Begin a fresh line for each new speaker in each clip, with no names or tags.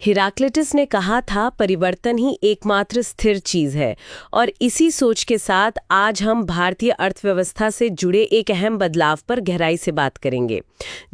हिराक्लिटस ने कहा था परिवर्तन ही एकमात्र स्थिर चीज है। और इसी सोच के साथ आज हम भारतीय अर्थव्यवस्था से जुड़े एक अहम बदलाव पर गहराई से बात करेंगे।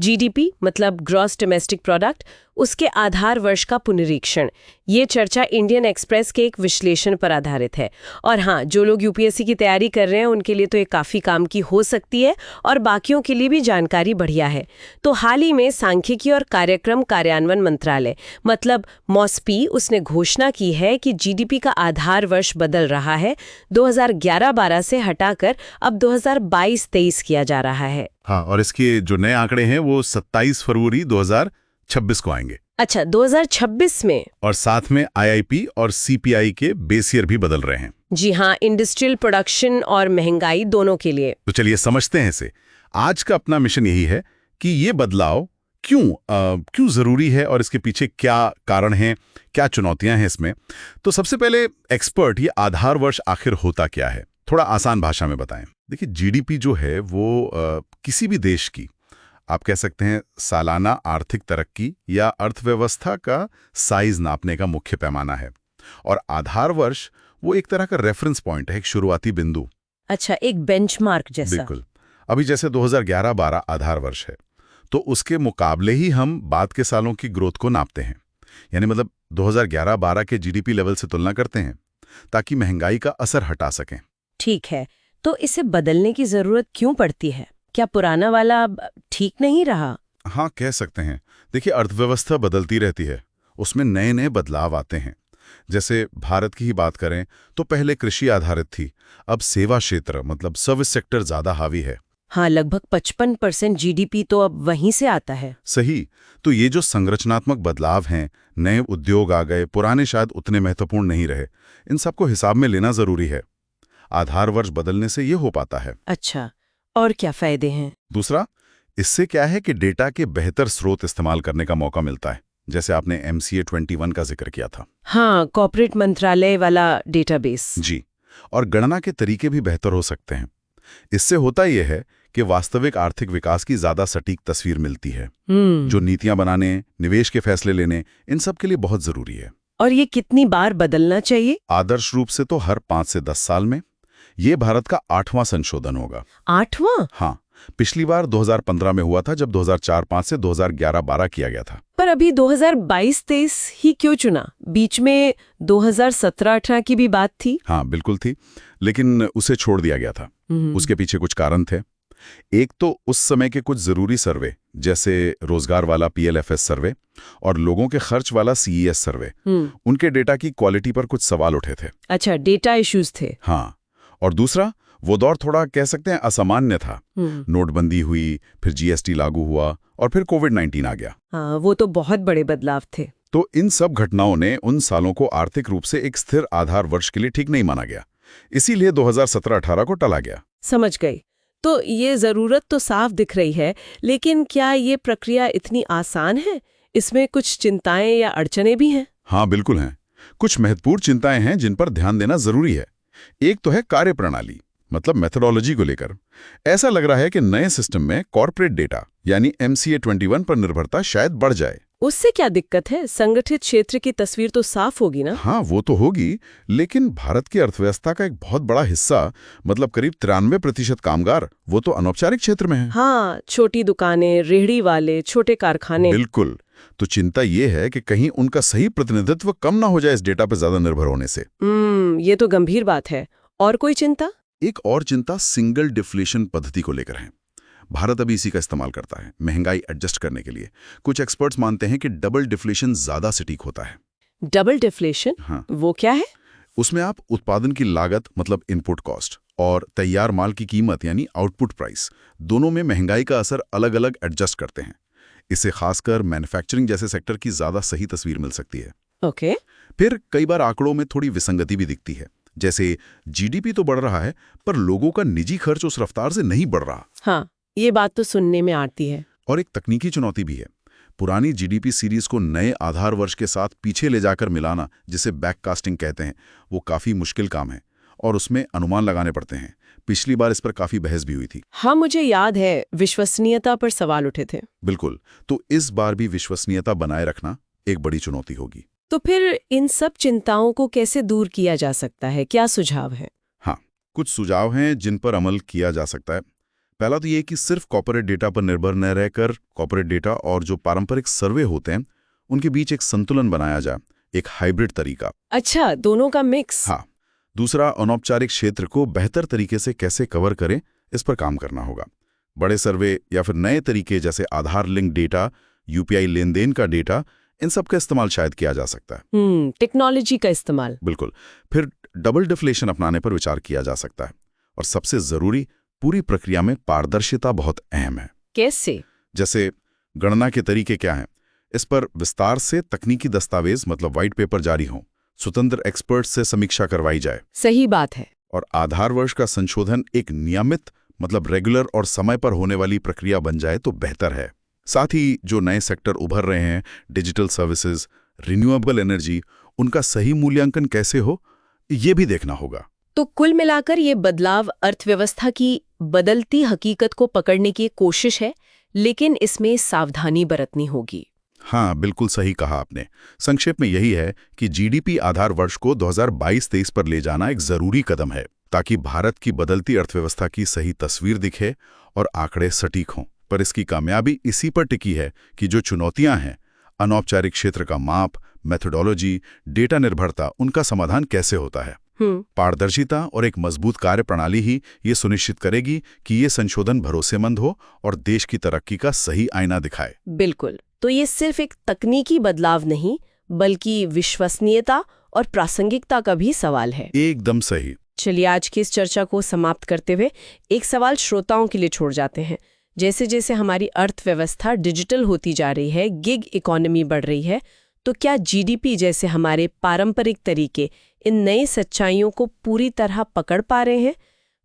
जीडीपी मतलब ग्रॉस डोमेस्टिक प्रोडक्ट, उसके आधार वर्ष का पुनरीक्षण। ये चर्चा इंडियन एक्सप्रेस के एक विश्लेषण पर आधारित है। और हाँ, जो लोग यूपीएससी की तैयारी कर रहे हैं उनके लिए तो ये काफ़ी काम की हो सकती है और बाकियों के लिए भी जानकारी बढ़िया है। तो हाल ही में सांख्यिकी और कार्यक्रम कार्यान्वयन मंत्रालय मतलब मॉस्पी उसने घोषणा की है कि जीडीपी का आधार वर्ष बदल रहा है। 2011-12 से हटाकर अब 2022-23 किया जा रहा है।
हाँ, और इसके जो नए आंकड़े हैं वो 27 फरवरी 2026 को आएंगे।
अच्छा, 2026 में?
और साथ में आईआईपी और सीपीआई के बेस ईयर भी बदल रहे हैं।
जी हाँ, इंडस्ट्रियल प्रोडक्शन और महंगाई दोनों के लिए।
तो चलिए समझते हैं इसे। आज का अपना मिशन यही है कि ये बदलाव क्यों जरूरी है और इसके पीछे क्या कारण हैं, क्या चुनौतियां हैं इसमें। तो सबसे पहले एक्सपर्ट, ये आधार वर्ष आखिर होता क्या है, थोड़ा आसान भाषा में बताएं। देखिए, जीडीपी जो है वो किसी भी देश की, आप कह सकते हैं, सालाना आर्थिक तरक्की या अर्थव्यवस्था का साइज नापने का मुख्य पैमाना है। और आधार वर्ष वो एक तरह का रेफरेंस पॉइंट है, एक शुरुआती बिंदु।
अच्छा, एक बेंचमार्क जैसा।
बिल्कुल। अभी जैसे 2011-12 आधार वर्ष है, तो उसके मुकाबले ही हम बाद के सालों की ग्रोथ को नापते हैं। यानी मतलब 2011-12 के जीडीपी लेवल से तुलना करते हैं ताकि महंगाई का असर हटा सकें।
ठीक है, तो इसे बदलने की जरूरत क्यों पड़ती है? क्या पुराना वाला अब ठीक नहीं रहा?
हाँ, कह सकते हैं। देखिए, अर्थव्यवस्था बदलती रहती है, उसमें नए नए बदलाव आते हैं। जैसे भारत की ही बात करें तो पहले कृषि आधारित थी, अब सेवा क्षेत्र मतलब सर्विस सेक्टर ज्यादा हावी है।
हाँ, लगभग 55% जीडीपी तो अब वहीं से आता है।
सही। तो ये जो संरचनात्मक बदलाव हैं, नए उद्योग आ गए, पुराने शायद उतने महत्वपूर्ण नहीं रहे, इन सबको हिसाब में लेना जरूरी है। आधार वर्ष बदलने से ये हो पाता है।
अच्छा, और क्या फायदे हैं?
दूसरा, इससे क्या है कि डेटा के बेहतर स्रोत इस्तेमाल करने का मौका मिलता है, जैसे आपने MCA 21 का जिक्र किया था।
हाँ, कॉर्पोरेट मंत्रालय वाला डेटाबेस।
जी। और गणना के तरीके भी बेहतर हो सकते हैं। इससे होता यह है कि वास्तविक आर्थिक विकास की ज्यादा सटीक तस्वीर मिलती है, जो नीतियां बनाने, निवेश के फैसले लेने, इन सब के लिए बहुत जरूरी है।
और ये कितनी बार बदलना चाहिए?
आदर्श रूप से तो हर 5 से 10 साल में। ये भारत का 8वां संशोधन होगा।
8वां?
हाँ, पिछली बार 2015 में हुआ था, जब 2004-5 से 2011-12 किया गया था।
पर अभी 2022-23 ही क्यों चुना? बीच में 2017-18 की भी बात थी।
हाँ, बिल्कुल थी, लेकिन उसे छोड़ दिया गया था। उसके पीछे कुछ कारण थे। एक तो उस समय के कुछ जरूरी सर्वे, जैसे रोजगार वाला PLFS सर्वे और लोगों के खर्च वाला CES सर्वे, उनके डेटा की क्वालिटी पर कुछ सवाल उठे थे।
अच्छा, डेटा इश्यूज थे।
हाँ, और दूसरा, वो दौर थोड़ा कह सकते हैं असामान्य था। नोटबंदी हुई, फिर GST लागू हुआ और फिर कोविड-19 आ गया।
हाँ, वो तो बहुत बड़े बदलाव थे।
तो इन सब घटनाओं ने उन सालों को आर्थिक रूप से एक स्थिर आधार वर्ष के लिए ठीक नहीं माना गया। इसीलिए 2017-18 को टला गया।
समझ गई। तो ये जरूरत तो साफ दिख रही है, लेकिन क्या ये प्रक्रिया इतनी आसान है? इसमें कुछ चिंताएं या अड़चनें भी हैं?
हाँ, बिल्कुल हैं। कुछ महत्वपूर्ण चिंताएं हैं जिन पर ध्यान देना जरूरी है। एक तो है कार्यप्रणाली, मतलब मेथोडोलॉजी को लेकर। ऐसा लग रहा है कि नए सिस्टम में कॉर्पोरेट डेटा यानी MCA 21 पर निर्भरता शायद बढ़ जाए।
उससे क्या दिक्कत है? संगठित क्षेत्र की तस्वीर तो साफ होगी ना?
हाँ, वो तो होगी, लेकिन भारत की अर्थव्यवस्था का एक बहुत बड़ा हिस्सा, मतलब करीब 93% कामगार, वो तो अनौपचारिक क्षेत्र में है।
हाँ, छोटी दुकानें, रेहड़ी वाले, छोटे कारखाने।
बिल्कुल। तो चिंता ये है कि कहीं उनका सही प्रतिनिधित्व कम ना हो जाए इस डेटा पर ज्यादा निर्भर होने से।
ये तो गंभीर बात है। और कोई चिंता?
एक और चिंता सिंगल डिफ्लेशन पद्धति को लेकर है। भारत अभी इसी का इस्तेमाल करता है महंगाई एडजस्ट करने के लिए। कुछ एक्सपर्ट्स मानते हैं कि डबल डिफ्लेशन ज्यादा सटीक होता है।
Double deflation?
हाँ।
वो क्या है?
उसमें आप उत्पादन की लागत मतलब इनपुट कॉस्ट और तैयार माल की कीमत यानी आउटपुट प्राइस, दोनों में महंगाई का असर अलग अलग एडजस्ट करते हैं। इससे खासकर मैन्युफैक्चरिंग जैसे सेक्टर की ज्यादा सही तस्वीर मिल सकती है।
ओके।
फिर कई बार आंकड़ों में थोड़ी विसंगति भी दिखती है, जैसे जीडीपी तो बढ़ रहा है पर लोगों का निजी खर्च उस रफ्तार से नहीं बढ़ रहा।
हाँ, ये बात तो सुनने में आती है।
और एक तकनीकी चुनौती भी है। पुरानी जीडीपी सीरीज को नए आधार वर्ष के साथ पीछे ले जाकर मिलाना, जिसे बैककास्टिंग कहते हैं, वो काफी मुश्किल काम है और उसमें अनुमान लगाने पड़ते हैं। पिछली बार इस पर काफी बहस भी हुई थी।
हाँ, मुझे याद है, विश्वसनीयता पर सवाल उठे थे।
बिल्कुल। तो इस बार भी विश्वसनीयता बनाए रखना एक बड़ी चुनौती होगी।
तो फिर इन सब चिंताओं को कैसे दूर किया जा सकता है? क्या सुझाव है?
हाँ, कुछ सुझाव हैं जिन पर अमल किया जा सकता है। पहला तो ये कि सिर्फ कॉर्पोरेट डेटा पर निर्भर न रहकर कॉर्पोरेट डेटा और जो पारंपरिक सर्वे होते हैं उनके बीच एक संतुलन बनाया जाए, एक हाइब्रिड तरीका।
अच्छा, दोनों का मिक्स।
हाँ। दूसरा, अनौपचारिक क्षेत्र को बेहतर तरीके से कैसे कवर करें, इस पर काम करना होगा। बड़े सर्वे या फिर नए तरीके जैसे आधार लिंक डेटा, यूपीआई लेन देन का डेटा, इन सब का इस्तेमाल शायद किया जा सकता है।
टेक्नोलॉजी का इस्तेमाल।
बिल्कुल। फिर डबल डिफ्लेशन अपनाने पर विचार किया जा सकता है। और सबसे जरूरी, पूरी प्रक्रिया में पारदर्शिता बहुत अहम है।
कैसे?
जैसे गणना के तरीके क्या हैं, इस पर विस्तार से तकनीकी दस्तावेज मतलब व्हाइट पेपर जारी हों, स्वतंत्र एक्सपर्ट से समीक्षा करवाई जाए।
सही बात है।
और आधार वर्ष का संशोधन एक नियमित मतलब रेगुलर और समय पर होने वाली प्रक्रिया बन जाए तो बेहतर है। साथ ही जो नए सेक्टर उभर रहे हैं, डिजिटल सर्विसेज, रिन्यूएबल एनर्जी, उनका सही मूल्यांकन कैसे हो, ये भी देखना होगा।
तो कुल मिलाकर ये बदलाव अर्थव्यवस्था की बदलती हकीकत को पकड़ने की कोशिश है, लेकिन इसमें सावधानी बरतनी होगी।
हाँ, बिल्कुल सही कहा आपने। संक्षेप में यही है कि जीडीपी आधार वर्ष को 2022-23 पर ले जाना एक जरूरी कदम है, ताकि भारत की बदलती अर्थव्यवस्था की सही तस्वीर दिखे और आंकड़े सटीक हों। पर इसकी कामयाबी इसी पर टिकी है कि जो चुनौतियां हैं, अनौपचारिक क्षेत्र का माप, मेथोडोलॉजी, डेटा निर्भरता, उनका समाधान कैसे होता है। पारदर्शिता और एक मजबूत कार्य प्रणाली ही ये सुनिश्चित करेगी कि ये संशोधन भरोसेमंद हो और देश की तरक्की का सही आईना दिखाए।
बिल्कुल। तो ये सिर्फ एक तकनीकी बदलाव नहीं, बल्कि विश्वसनीयता और प्रासंगिकता का भी सवाल है।
एकदम सही।
चलिए आज की इस चर्चा को समाप्त करते हुए एक सवाल श्रोताओं के लिए छोड़ जाते हैं। जैसे जैसे हमारी अर्थव्यवस्था डिजिटल होती जा रही है, गिग इकोनॉमी बढ़ रही है, तो क्या जीडीपी जैसे हमारे पारंपरिक तरीके इन नई सच्चाइयों को पूरी तरह पकड़ पा रहे हैं?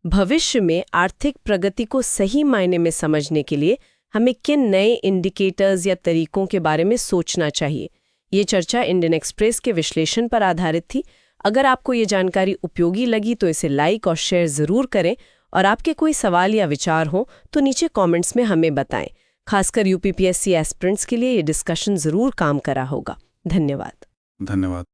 भविष्य में आर्थिक प्रगति को सही मायने में समझने के लिए हमें किन नए इंडिकेटर्स या तरीकों के बारे में सोचना चाहिए? ये चर्चा इंडियन एक्सप्रेस के विश्लेषण पर आधारित थी। अगर आपको ये जानकारी उपयोगी लगी तो इसे लाइक और शेयर ज़रूर करें, और आपके कोई सवाल या विचार हो तो नीचे कमेंट्स में हमें बताएं। खासकर यूपीपीएससी एस्पिरेंट्स के लिए ये डिस्कशन ज़रूर काम करा होगा। धन्यवाद।